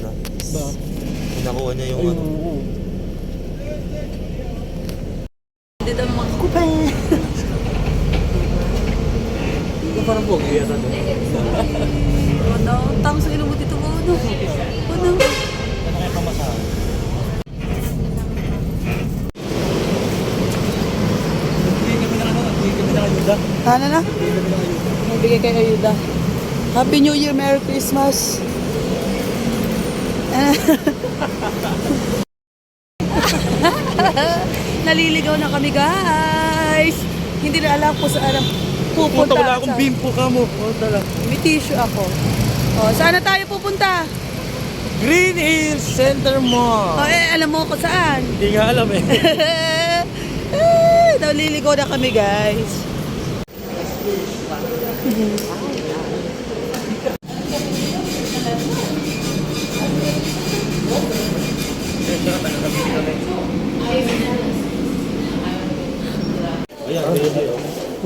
ano. Ba? Nakuha niya yung Ayun, ano. oo. Hindi daw mga kupay. Ito parang pogi yata doon. Ano? Tama sa ilong mo dito mo. Ano? Ano? Ano kaya pamasahan? Hindi kami na ano, hindi kami na ayuda. Ano na? Hindi kami na ayuda. Magbigay kayo ayuda. Happy New Year, Merry Christmas. Naliligaw na kami, guys. Hindi na alam ko saan pupunta. Puta, wala akong bimpo ka mo. Puta lang. May tissue ako. Oh, saan na tayo pupunta? Green Hills Center Mall. Oh, alam mo ko saan. Hindi nga alam eh. Naliligaw na kami, guys. Ayan, ayan.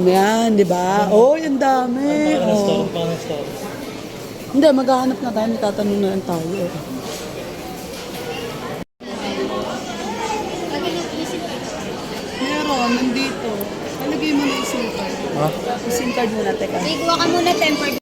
Yan, di ba? Oh, yung dami. Oh. Parang store. Hindi, maghahanap na tayo. Tatanong na lang tayo. Meron, nandito. Talagay mo na yung SIM card. Ha? Yung SIM card muna, teka. Iguha ka muna tempered.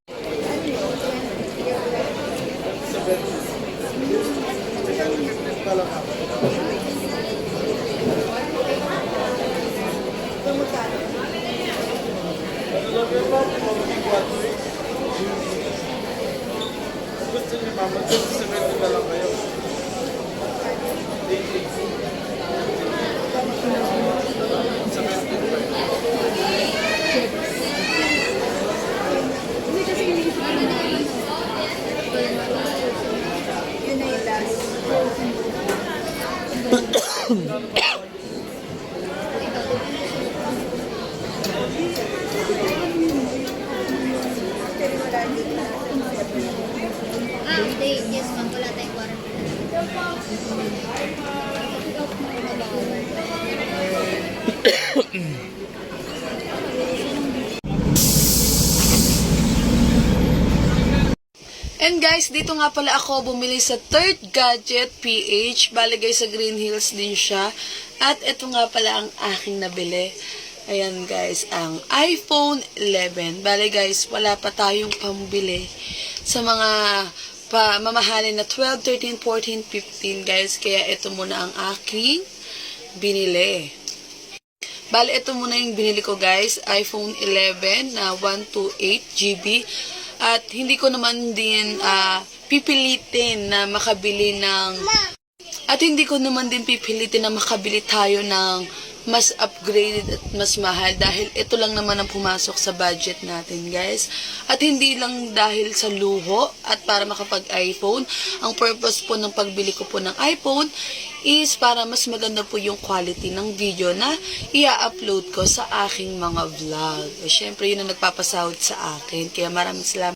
Yun na yung last. Hindi. Yes, ma'am. Wala tayong quarantine. And guys, dito nga pala ako bumili sa Third Gadget PH. Bale guys, sa Green Hills din siya. At ito nga pala ang aking nabili. Ayan guys, ang iPhone 11. Bale guys, wala pa tayong pambili sa mga mamahalin na 12, 13, 14, 15 guys. Kaya ito muna ang aking binili. Bale, ito muna yung binili ko guys. iPhone 11 na 128GB. At hindi ko naman din pipilitin na makabili ng... At hindi ko naman din pipilitin na makabili tayo ng mas upgraded at mas mahal dahil ito lang naman ang pumasok sa budget natin guys. At hindi lang dahil sa luho at para makapag-iPhone. Ang purpose po ng pagbili ko po ng iPhone is para mas maganda po yung quality ng video na i-upload ko sa aking mga vlog. Siyempre yun ang nagpapasahod sa akin. Kaya maraming salamat.